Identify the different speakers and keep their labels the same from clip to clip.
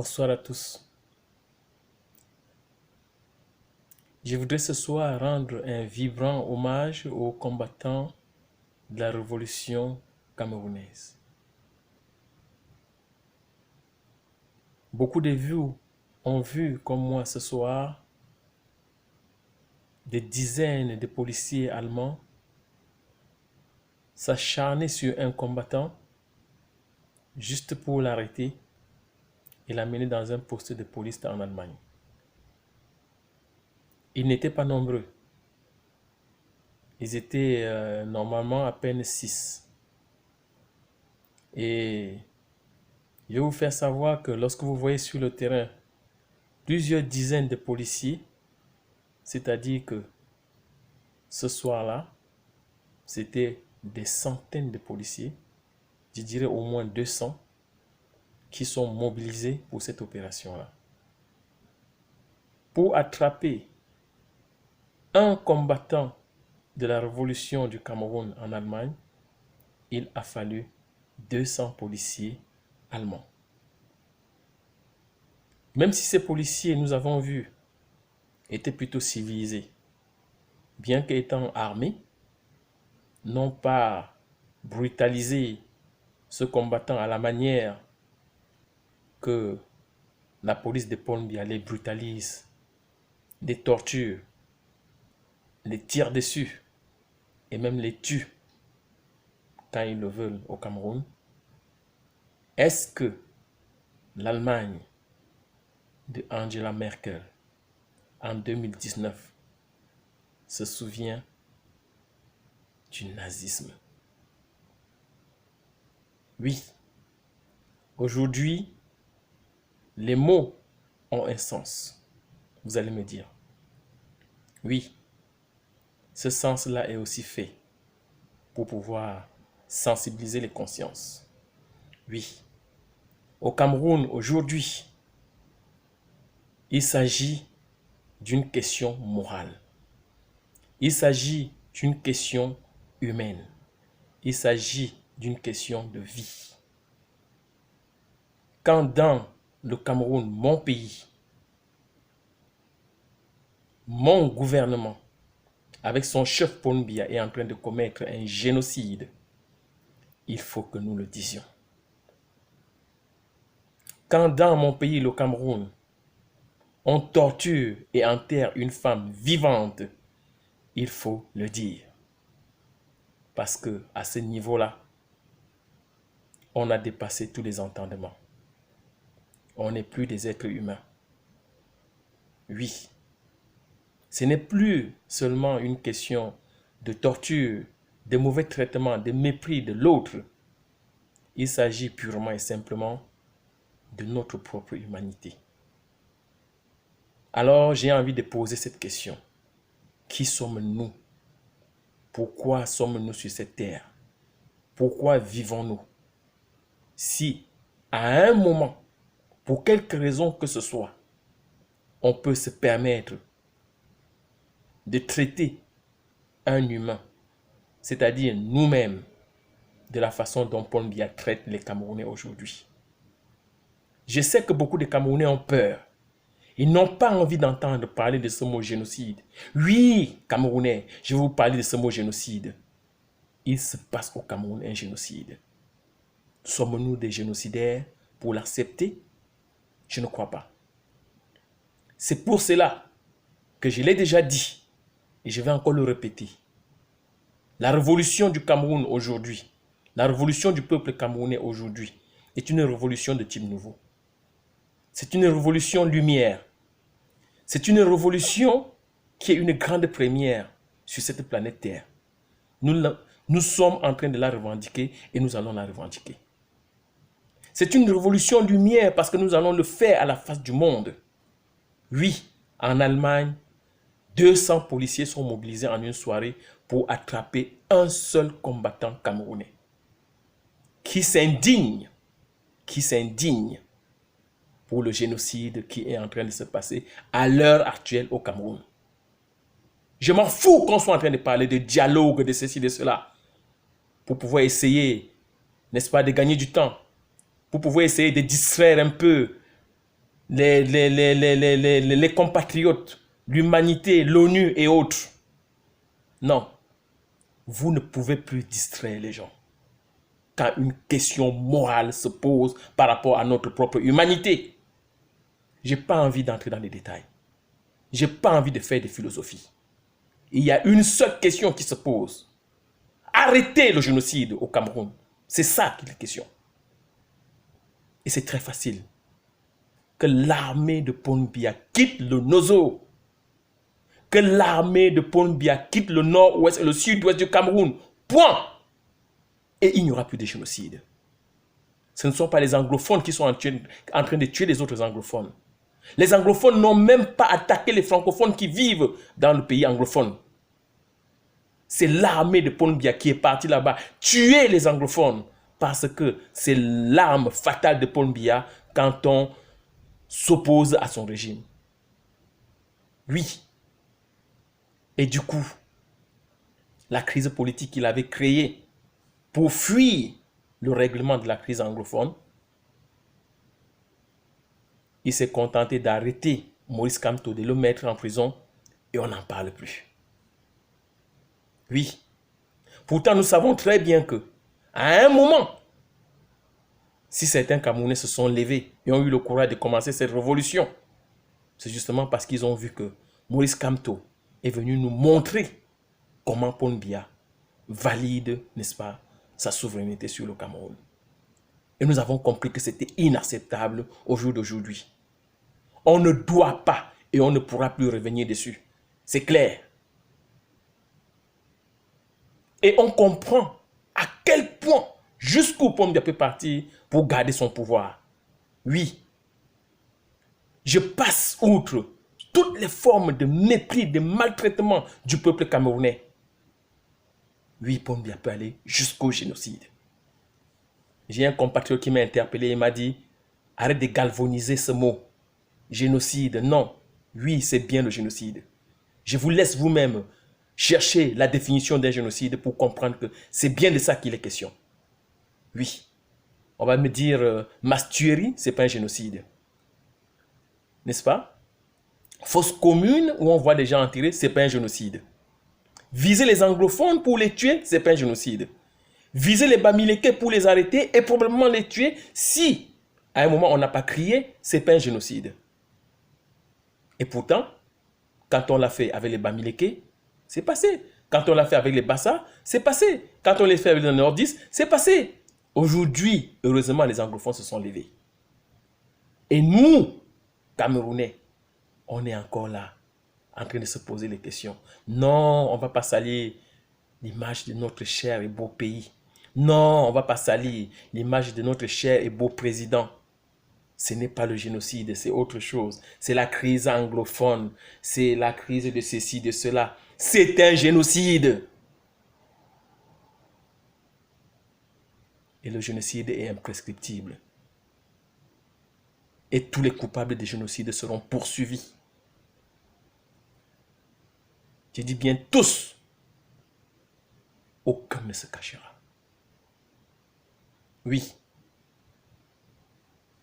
Speaker 1: Bonsoir à tous. Je voudrais ce soir rendre un vibrant hommage aux combattants de la révolution camerounaise. Beaucoup de vous ont vu, comme moi ce soir, des dizaines de policiers allemands s'acharner sur un combattant juste pour l'arrêter et l'amener dans un poste de police en Allemagne. Ils n'étaient pas nombreux. Ils étaient normalement à peine 6. Et je vais vous faire savoir que lorsque vous voyez sur le terrain plusieurs dizaines de policiers, c'est-à-dire que ce soir-là, c'était des centaines de policiers, je dirais au moins 200, qui sont mobilisés pour cette opération-là. Pour attraper un combattant de la révolution du Cameroun en Allemagne, il a fallu 200 policiers allemands. Même si ces policiers, nous avons vu, étaient plutôt civilisés, bien qu'étant armés, n'ont pas brutalisé ce combattant à la manière que la police de Paul Biya les brutalise, les torture, les tire dessus et même les tue quand ils le veulent au Cameroun. Est-ce que l'Allemagne de Angela Merkel en 2019 se souvient du nazisme? Oui, aujourd'hui, les mots ont un sens, vous allez me dire. Oui, ce sens-là est aussi fait pour pouvoir sensibiliser les consciences. Oui, au Cameroun, aujourd'hui, il s'agit d'une question morale. Il s'agit d'une question humaine. Il s'agit d'une question de vie. Quand dans le Cameroun, mon pays, mon gouvernement, avec son chef Paul Biya, est en train de commettre un génocide, il faut que nous le disions. Quand dans mon pays, le Cameroun, on torture et enterre une femme vivante, il faut le dire. Parce que à ce niveau-là, on a dépassé tous les entendements. On n'est plus des êtres humains. Oui, ce n'est plus seulement une question de torture, de mauvais traitement, de mépris de l'autre. Il s'agit purement et simplement de notre propre humanité. Alors, j'ai envie de poser cette question. Qui sommes-nous? Pourquoi sommes-nous sur cette terre? Pourquoi vivons-nous? Si, à un moment, pour quelque raison que ce soit, on peut se permettre de traiter un humain, c'est-à-dire nous-mêmes, de la façon dont Paul Biya traite les Camerounais aujourd'hui. Je sais que beaucoup de Camerounais ont peur. Ils n'ont pas envie d'entendre parler de ce mot génocide. Oui, Camerounais, je vais vous parler de ce mot génocide. Il se passe au Cameroun un génocide. Sommes-nous des génocidaires pour l'accepter? Je ne crois pas. C'est pour cela que je l'ai déjà dit, et je vais encore le répéter. La révolution du Cameroun aujourd'hui, la révolution du peuple camerounais aujourd'hui, est une révolution de type nouveau. C'est une révolution lumière. C'est une révolution qui est une grande première sur cette planète Terre. Nous sommes en train de la revendiquer et nous allons la revendiquer. C'est une révolution lumière parce que nous allons le faire à la face du monde. Oui, en Allemagne, 200 policiers sont mobilisés en une soirée pour attraper un seul combattant camerounais qui s'indigne pour le génocide qui est en train de se passer à l'heure actuelle au Cameroun. Je m'en fous qu'on soit en train de parler de dialogue, de ceci, de cela, pour pouvoir essayer, n'est-ce pas, de gagner du temps, pour pouvoir essayer de distraire un peu les compatriotes, l'humanité, l'ONU et autres. Non, vous ne pouvez plus distraire les gens quand une question morale se pose par rapport à notre propre humanité. Je n'ai pas envie d'entrer dans les détails. Je n'ai pas envie de faire des philosophies. Il y a une seule question qui se pose. Arrêtez le génocide au Cameroun. C'est ça qui est la question. Et c'est très facile. Que l'armée de Paul Biya quitte le Nozo. Que l'armée de Paul Biya quitte le nord-ouest et le sud-ouest du Cameroun. Point. Et il n'y aura plus de génocide. Ce ne sont pas les anglophones qui sont en train de tuer les autres anglophones. Les anglophones n'ont même pas attaqué les francophones qui vivent dans le pays anglophone. C'est l'armée de Paul Biya qui est partie là-bas tuer les anglophones parce que c'est l'arme fatale de Paul Biya quand on s'oppose à son régime. Oui. Et du coup, la crise politique qu'il avait créée pour fuir le règlement de la crise anglophone, il s'est contenté d'arrêter Maurice Kamto, de le mettre en prison et on n'en parle plus. Oui. Pourtant, nous savons très bien que, à un moment, si certains Camerounais se sont levés et ont eu le courage de commencer cette révolution, c'est justement parce qu'ils ont vu que Maurice Kamto est venu nous montrer comment Paul Biya valide, n'est-ce pas, sa souveraineté sur le Cameroun. Et nous avons compris que c'était inacceptable au jour d'aujourd'hui. On ne doit pas et on ne pourra plus revenir dessus. C'est clair. Et on comprend à quel point, jusqu'où Paul Biya peut partir pour garder son pouvoir. Oui. Je passe outre toutes les formes de mépris, de maltraitement du peuple camerounais. Oui, Paul Biya peut aller jusqu'au génocide. J'ai un compatriote qui m'a interpellé et m'a dit « Arrête de galvaniser ce mot. Génocide, non. Oui, c'est bien le génocide. Je vous laisse vous-même chercher la définition d'un génocide pour comprendre que c'est bien de ça qu'il est question. Oui. On va me dire mastuerie, ce n'est pas un génocide. N'est-ce pas? Fosse commune où on voit des gens en tirer, ce n'est pas un génocide. Viser les anglophones pour les tuer, ce n'est pas un génocide. Viser les Bamileke pour les arrêter et probablement les tuer si, à un moment, on n'a pas crié, ce n'est pas un génocide. Et pourtant, quand on l'a fait avec les Bamileke, c'est passé. Quand on l'a fait avec les Bassa, c'est passé. Quand on l'a fait avec les Nordistes, c'est passé. Aujourd'hui, heureusement, les anglophones se sont levés. Et nous, Camerounais, on est encore là, en train de se poser les questions. Non, on ne va pas salir l'image de notre cher et beau pays. Non, on ne va pas salir l'image de notre cher et beau président. Ce n'est pas le génocide, c'est autre chose. C'est la crise anglophone, c'est la crise de ceci, de cela. C'est un génocide. Et le génocide est imprescriptible. Et tous les coupables de génocide seront poursuivis. Je dis bien tous. Aucun ne se cachera. Oui.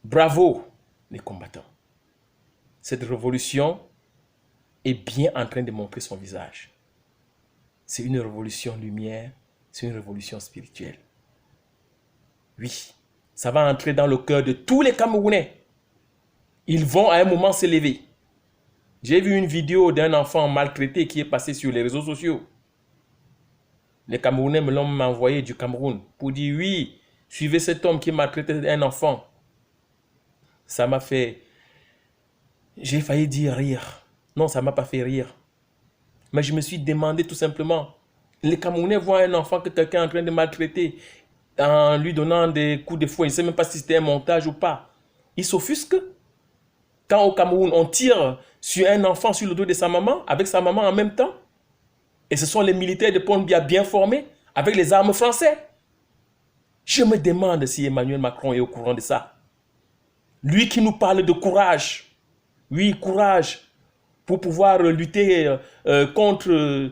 Speaker 1: Bravo les combattants. Cette révolution est bien en train de montrer son visage. C'est une révolution lumière, c'est une révolution spirituelle. Oui, ça va entrer dans le cœur de tous les Camerounais. Ils vont à un moment se lever. J'ai vu une vidéo d'un enfant maltraité qui est passé sur les réseaux sociaux. Les Camerounais me l'ont envoyé du Cameroun pour dire oui, suivez cet homme qui maltraitait un enfant. Ça m'a fait... J'ai failli dire rire. Non, ça ne m'a pas fait rire. Mais je me suis demandé tout simplement. Les Camerounais voient un enfant que quelqu'un est en train de maltraiter en lui donnant des coups de fouet. Il ne sait même pas si c'était un montage ou pas. Ils s'offusquent. Quand au Cameroun, on tire sur un enfant sur le dos de sa maman, avec sa maman en même temps. Et ce sont les militaires de Paul Biya bien formés, avec les armes françaises. Je me demande si Emmanuel Macron est au courant de ça. Lui qui nous parle de courage. Oui, courage. Pour pouvoir lutter contre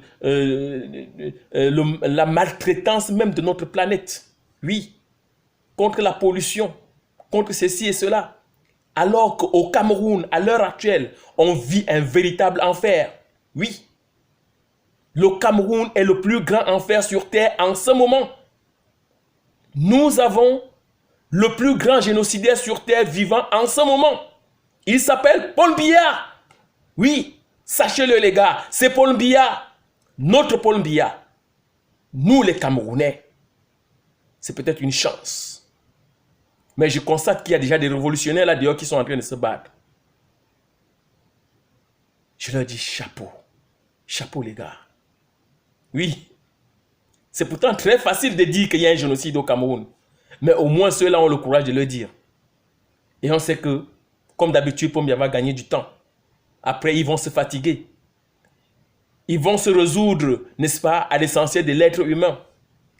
Speaker 1: la maltraitance même de notre planète. Oui. Contre la pollution. Contre ceci et cela. Alors qu'au Cameroun, à l'heure actuelle, on vit un véritable enfer. Oui. Le Cameroun est le plus grand enfer sur terre en ce moment. Nous avons le plus grand génocidaire sur terre vivant en ce moment. Il s'appelle Paul Biya. Oui, sachez-le les gars, c'est Paul Biya. Notre Paul Biya. Nous les Camerounais, c'est peut-être une chance. Mais je constate qu'il y a déjà des révolutionnaires là dehors qui sont en train de se battre. Je leur dis chapeau. Chapeau les gars. Oui. C'est pourtant très facile de dire qu'il y a un génocide au Cameroun. Mais au moins ceux-là ont le courage de le dire. Et on sait que, comme d'habitude, Paul Biya va gagner du temps. Après, ils vont se fatiguer. Ils vont se résoudre, n'est-ce pas, à l'essentiel de l'être humain.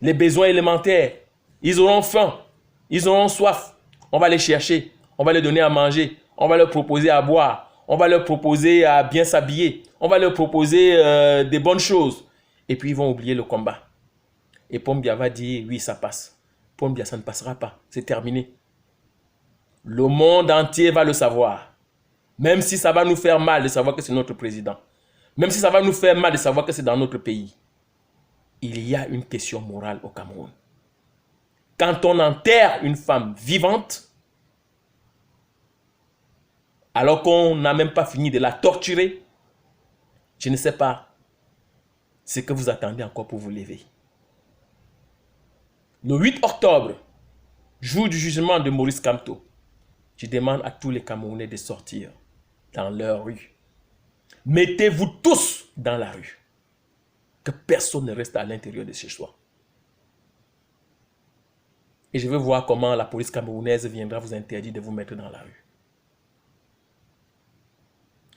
Speaker 1: Les besoins élémentaires. Ils auront faim. Ils auront soif. On va les chercher. On va leur donner à manger. On va leur proposer à boire. On va leur proposer à bien s'habiller. On va leur proposer des bonnes choses. Et puis, ils vont oublier le combat. Et Paul Biya va dire, oui, ça passe. Paul Biya, ça ne passera pas. C'est terminé. Le monde entier va le savoir. Même si ça va nous faire mal de savoir que c'est notre président. Même si ça va nous faire mal de savoir que c'est dans notre pays. Il y a une question morale au Cameroun. Quand on enterre une femme vivante, alors qu'on n'a même pas fini de la torturer, je ne sais pas ce que vous attendez encore pour vous lever. Le 8 octobre, jour du jugement de Maurice Kamto, je demande à tous les Camerounais de sortir dans leur rue. Mettez-vous tous dans la rue. Que personne ne reste à l'intérieur de chez soi. Et je veux voir comment la police camerounaise viendra vous interdire de vous mettre dans la rue.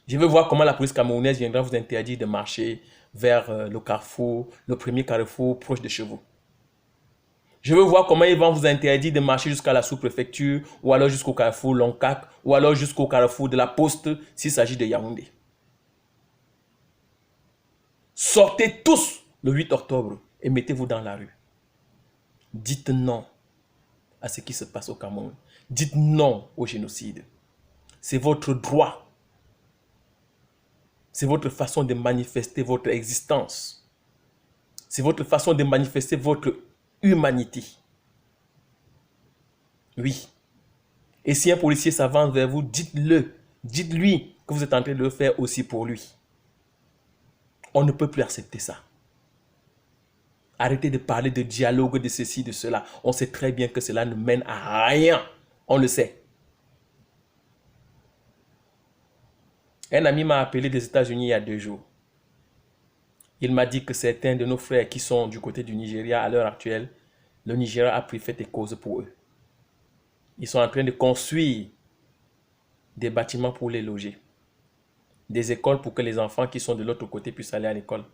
Speaker 1: Je veux voir comment la police camerounaise viendra vous interdire de marcher vers le carrefour, le premier carrefour proche de chez vous. Je veux voir comment ils vont vous interdire de marcher jusqu'à la sous-préfecture, ou alors jusqu'au carrefour Loncac, ou alors jusqu'au carrefour de la Poste, s'il s'agit de Yaoundé. Sortez tous le 8 octobre et mettez-vous dans la rue. Dites non à ce qui se passe au Cameroun. Dites non au génocide. C'est votre droit. C'est votre façon de manifester votre existence. C'est votre façon de manifester votre humanité. Oui. Et si un policier s'avance vers vous, dites-le. Dites-lui que vous êtes en train de le faire aussi pour lui. On ne peut plus accepter ça. Arrêtez de parler de dialogue, de ceci, de cela. On sait très bien que cela ne mène à rien. On le sait. Un ami m'a appelé des États-Unis il y a 2 jours. Il m'a dit que certains de nos frères qui sont du côté du Nigeria à l'heure actuelle, le Nigeria a pris fait et cause pour eux. Ils sont en train de construire des bâtiments pour les loger. Des écoles pour que les enfants qui sont de l'autre côté puissent aller à l'école.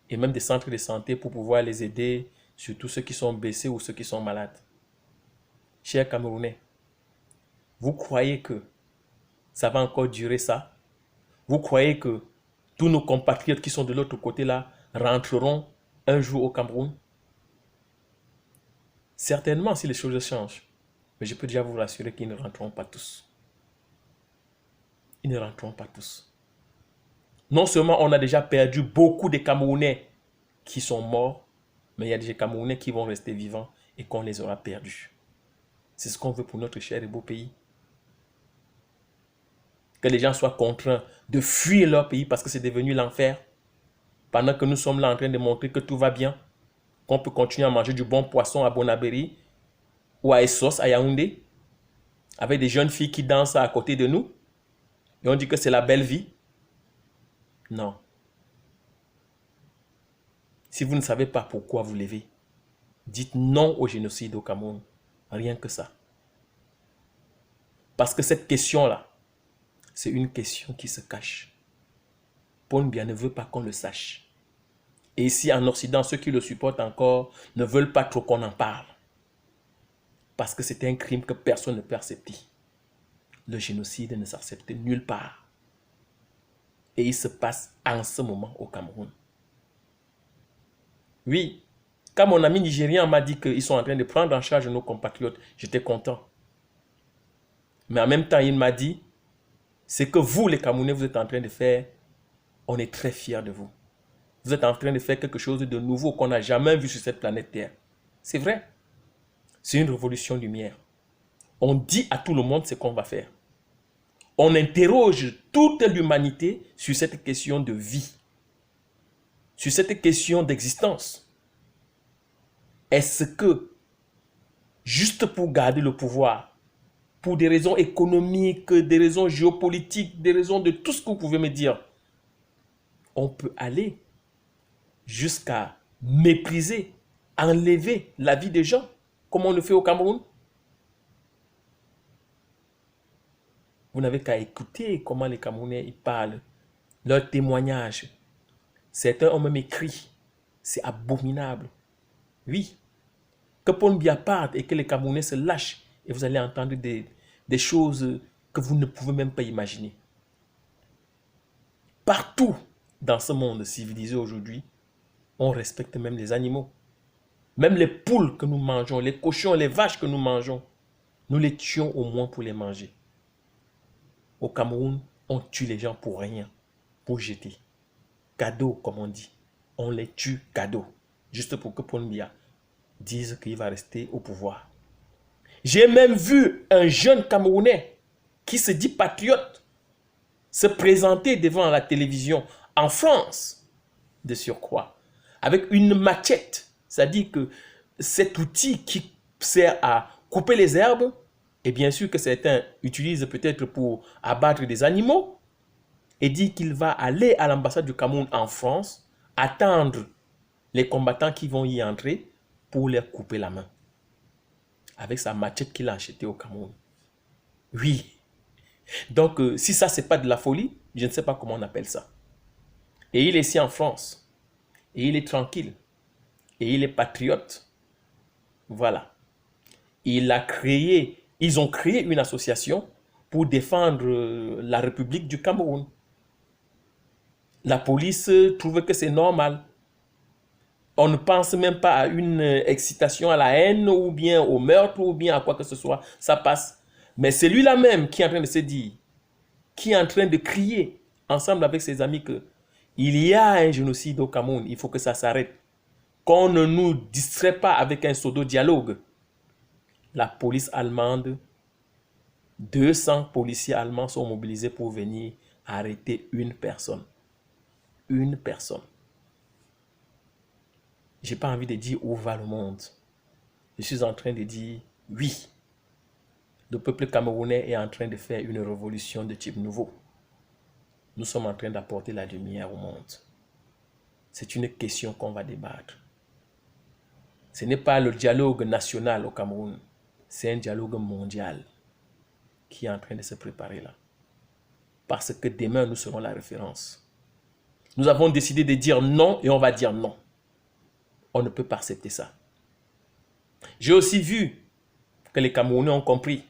Speaker 1: Et même des centres de santé pour pouvoir les aider, surtout ceux qui sont blessés ou ceux qui sont malades. Chers Camerounais, vous croyez que ça va encore durer ça? Vous croyez que tous nos compatriotes qui sont de l'autre côté là rentreront un jour au Cameroun? Certainement si les choses changent. Mais je peux déjà vous rassurer qu'ils ne rentreront pas tous. Ils ne rentreront pas tous. Non seulement on a déjà perdu beaucoup de Camerounais qui sont morts, mais il y a des Camerounais qui vont rester vivants et qu'on les aura perdus. C'est ce qu'on veut pour notre cher et beau pays. Que les gens soient contraints de fuir leur pays parce que c'est devenu l'enfer. Pendant que nous sommes là en train de montrer que tout va bien, qu'on peut continuer à manger du bon poisson à Bonabéry ou à Essos, à Yaoundé, avec des jeunes filles qui dansent à côté de nous, et on dit que c'est la belle vie. Non. Si vous ne savez pas pourquoi vous levez, dites non au génocide au Cameroun. Rien que ça. Parce que cette question-là, c'est une question qui se cache. Paul Biya ne veut pas qu'on le sache. Et ici en Occident, ceux qui le supportent encore ne veulent pas trop qu'on en parle. Parce que c'est un crime que personne ne peut accepter. Le génocide ne s'accepte nulle part. Et il se passe en ce moment au Cameroun. Oui, quand mon ami nigérien m'a dit qu'ils sont en train de prendre en charge nos compatriotes, j'étais content. Mais en même temps, il m'a dit, ce que vous, les Camerounais, vous êtes en train de faire, on est très fiers de vous. Vous êtes en train de faire quelque chose de nouveau qu'on n'a jamais vu sur cette planète Terre. C'est vrai. C'est une révolution lumière. On dit à tout le monde ce qu'on va faire. On interroge toute l'humanité sur cette question de vie, sur cette question d'existence. Est-ce que, juste pour garder le pouvoir, pour des raisons économiques, des raisons géopolitiques, des raisons de tout ce que vous pouvez me dire, on peut aller jusqu'à mépriser, enlever la vie des gens, comme on le fait au Cameroun? Vous n'avez qu'à écouter comment les Camerounais ils parlent, leurs témoignages. Certains ont même écrit, c'est abominable. Oui, que Paul Biya parte et que les Camerounais se lâchent et vous allez entendre des choses que vous ne pouvez même pas imaginer. Partout dans ce monde civilisé aujourd'hui, on respecte même les animaux. Même les poules que nous mangeons, les cochons, les vaches que nous mangeons, nous les tuons au moins pour les manger. Au Cameroun, on tue les gens pour rien, pour jeter. Cadeau, comme on dit. On les tue cadeau. Juste pour que Paul Biya dise qu'il va rester au pouvoir. J'ai même vu un jeune Camerounais qui se dit patriote se présenter devant la télévision en France, de surcroît, avec une machette. C'est-à-dire que cet outil qui sert à couper les herbes, et bien sûr que certains utilisent peut-être pour abattre des animaux, et dit qu'il va aller à l'ambassade du Cameroun en France, attendre les combattants qui vont y entrer pour leur couper la main. Avec sa machette qu'il a achetée au Cameroun. Oui. Donc, si ça, c'est pas de la folie, je ne sais pas comment on appelle ça. Et il est ici en France. Et il est tranquille. Et il est patriote. Voilà. Ils ont créé une association pour défendre la République du Cameroun. La police trouve que c'est normal. On ne pense même pas à une excitation à la haine ou bien au meurtre ou bien à quoi que ce soit. Ça passe. Mais c'est lui-là même qui est en train de se dire, qui est en train de crier ensemble avec ses amis que il y a un génocide au Cameroun, il faut que ça s'arrête. Qu'on ne nous distrait pas avec un pseudo-dialogue. La police allemande, 200 policiers allemands sont mobilisés pour venir arrêter une personne. Une personne. Je n'ai pas envie de dire où va le monde. Je suis en train de dire oui. Le peuple camerounais est en train de faire une révolution de type nouveau. Nous sommes en train d'apporter la lumière au monde. C'est une question qu'on va débattre. Ce n'est pas le dialogue national au Cameroun. C'est un dialogue mondial qui est en train de se préparer là. Parce que demain, nous serons la référence. Nous avons décidé de dire non et on va dire non. On ne peut pas accepter ça. J'ai aussi vu que les Camerounais ont compris.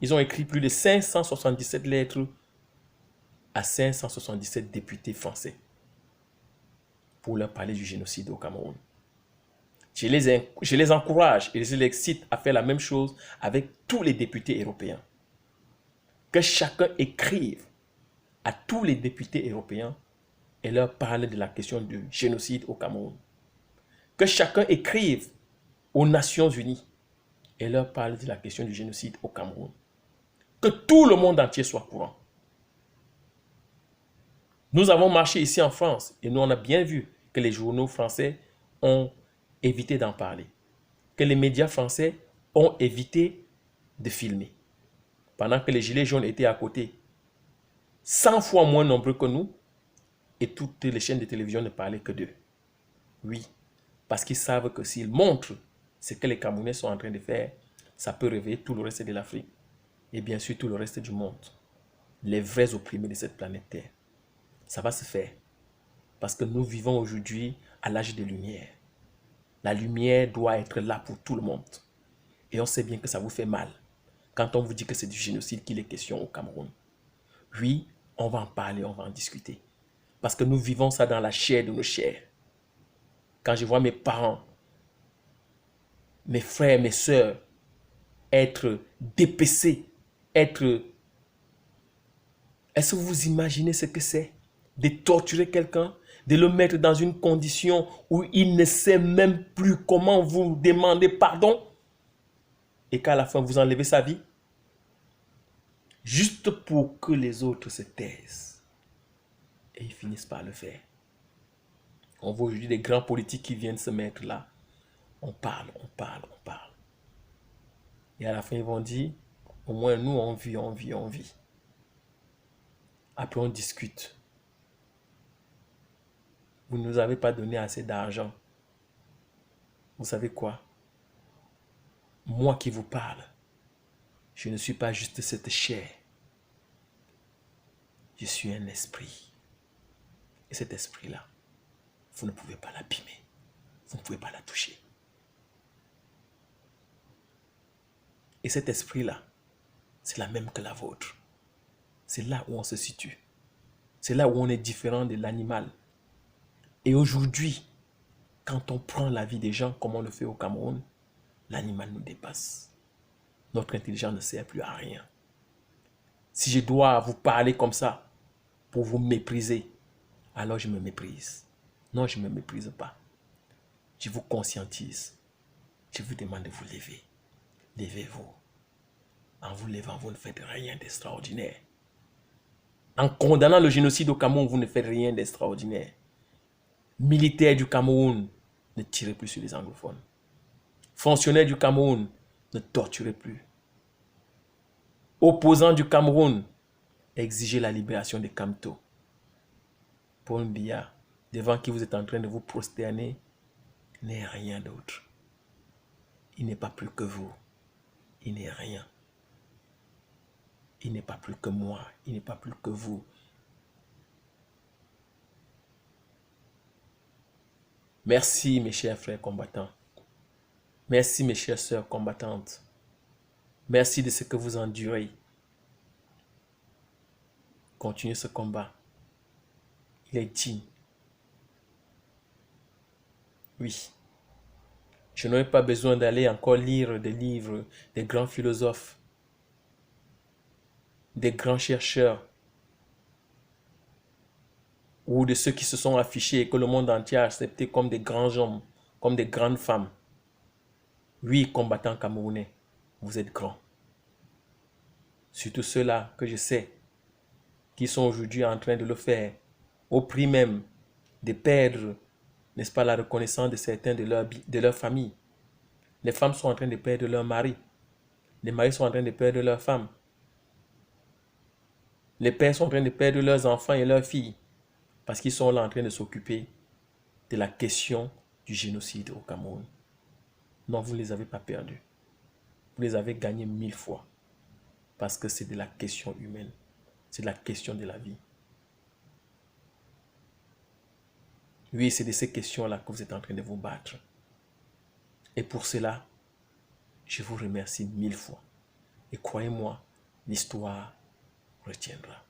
Speaker 1: Ils ont écrit plus de 577 lettres à 577 députés français pour leur parler du génocide au Cameroun. Je les encourage et je les excite à faire la même chose avec tous les députés européens. Que chacun écrive à tous les députés européens et leur parle de la question du génocide au Cameroun. Que chacun écrive aux Nations Unies et leur parle de la question du génocide au Cameroun. Que tout le monde entier soit au courant. Nous avons marché ici en France et nous on a bien vu que les journaux français ont évité d'en parler. Que les médias français ont évité de filmer. Pendant que les gilets jaunes étaient à côté, 100 fois moins nombreux que nous, et toutes les chaînes de télévision ne parlaient que d'eux. Oui, parce qu'ils savent que s'ils montrent ce que les Camerounais sont en train de faire, ça peut réveiller tout le reste de l'Afrique et bien sûr tout le reste du monde. Les vrais opprimés de cette planète Terre. Ça va se faire parce que nous vivons aujourd'hui à l'âge des Lumières. La lumière doit être là pour tout le monde. Et on sait bien que ça vous fait mal quand on vous dit que c'est du génocide qu'il est question au Cameroun. Oui, on va en parler, on va en discuter. Parce que nous vivons ça dans la chair de nos chairs. Quand je vois mes parents, mes frères, mes sœurs être dépecés être... Est-ce que vous imaginez ce que c'est de torturer quelqu'un, de le mettre dans une condition où il ne sait même plus comment vous demander pardon et qu'à la fin vous enlevez sa vie juste pour que les autres se taisent et ils finissent par le faire. On voit aujourd'hui des grands politiques qui viennent se mettre là. On parle, on parle, on parle. Et à la fin, ils vont dire, au moins nous, on vit, on vit, on vit. Après, on discute. Vous ne nous avez pas donné assez d'argent. Vous savez quoi? Moi qui vous parle, je ne suis pas juste cette chair. Je suis un esprit. Et cet esprit-là, vous ne pouvez pas l'abîmer. Vous ne pouvez pas la toucher. Et cet esprit-là, c'est la même que la vôtre. C'est là où on se situe. C'est là où on est différent de l'animal. Et aujourd'hui, quand on prend la vie des gens comme on le fait au Cameroun, l'animal nous dépasse. Notre intelligence ne sert plus à rien. Si je dois vous parler comme ça pour vous mépriser, alors je me méprise. Non, je ne me méprise pas. Je vous conscientise. Je vous demande de vous lever. Levez-vous. En vous levant, vous ne faites rien d'extraordinaire. En condamnant le génocide au Cameroun, vous ne faites rien d'extraordinaire. Militaires du Cameroun, ne tirez plus sur les anglophones. Fonctionnaires du Cameroun, ne torturez plus. Opposants du Cameroun, exigez la libération des Kamto. Paul Biya, devant qui vous êtes en train de vous prosterner, n'est rien d'autre. Il n'est pas plus que vous. Il n'est rien. Il n'est pas plus que moi. Il n'est pas plus que vous. Merci mes chers frères combattants. Merci mes chères sœurs combattantes. Merci de ce que vous endurez. Continuez ce combat. Il est digne. Oui. Je n'aurai pas besoin d'aller encore lire des livres des grands philosophes, des grands chercheurs, ou de ceux qui se sont affichés et que le monde entier a accepté comme des grands hommes, comme des grandes femmes. Oui, combattants camerounais, vous êtes grands. Surtout ceux-là que je sais, qui sont aujourd'hui en train de le faire, au prix même de perdre, n'est-ce pas, la reconnaissance de certains de leur famille. Les femmes sont en train de perdre leur mari. Les maris sont en train de perdre leurs femmes. Les pères sont en train de perdre leurs enfants et leurs filles parce qu'ils sont là en train de s'occuper de la question du génocide au Cameroun. Non, vous ne les avez pas perdus. Vous les avez gagnés 1000 fois parce que c'est de la question humaine. C'est de la question de la vie. Oui, c'est de ces questions-là que vous êtes en train de vous battre. Et pour cela, je vous remercie 1000 fois. Et croyez-moi, l'histoire retiendra.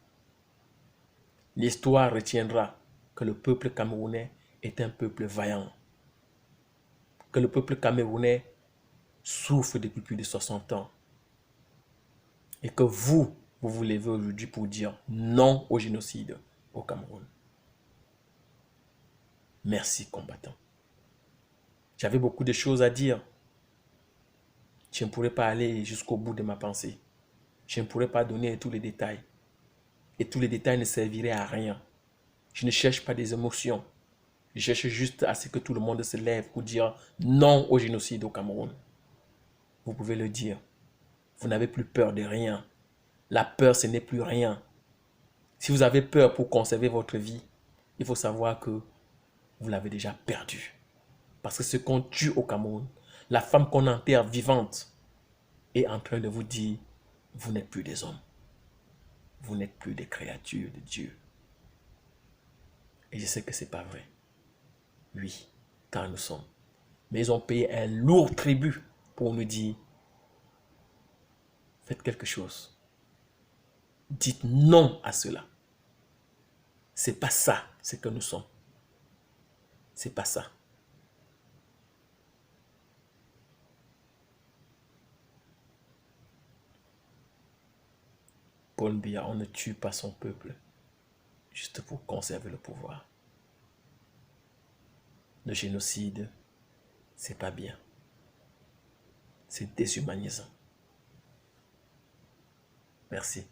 Speaker 1: L'histoire retiendra que le peuple camerounais est un peuple vaillant. Que le peuple camerounais souffre depuis plus de 60 ans. Et que vous vous levez aujourd'hui pour dire non au génocide au Cameroun. Merci, combattants. J'avais beaucoup de choses à dire. Je ne pourrais pas aller jusqu'au bout de ma pensée. Je ne pourrais pas donner tous les détails. Et tous les détails ne serviraient à rien. Je ne cherche pas des émotions. Je cherche juste à ce que tout le monde se lève pour dire non au génocide au Cameroun. Vous pouvez le dire. Vous n'avez plus peur de rien. La peur, ce n'est plus rien. Si vous avez peur pour conserver votre vie, il faut savoir que vous l'avez déjà perdue. Parce que ce qu'on tue au Cameroun, la femme qu'on enterre vivante, est en train de vous dire, vous n'êtes plus des hommes. Vous n'êtes plus des créatures de Dieu. Et je sais que ce n'est pas vrai. Oui, car nous sommes. Mais ils ont payé un lourd tribut pour nous dire, faites quelque chose. Dites non à cela. C'est pas ça, ce que nous sommes. C'est pas ça. Paul Biya, on ne tue pas son peuple juste pour conserver le pouvoir. Le génocide, c'est pas bien. C'est déshumanisant. Merci.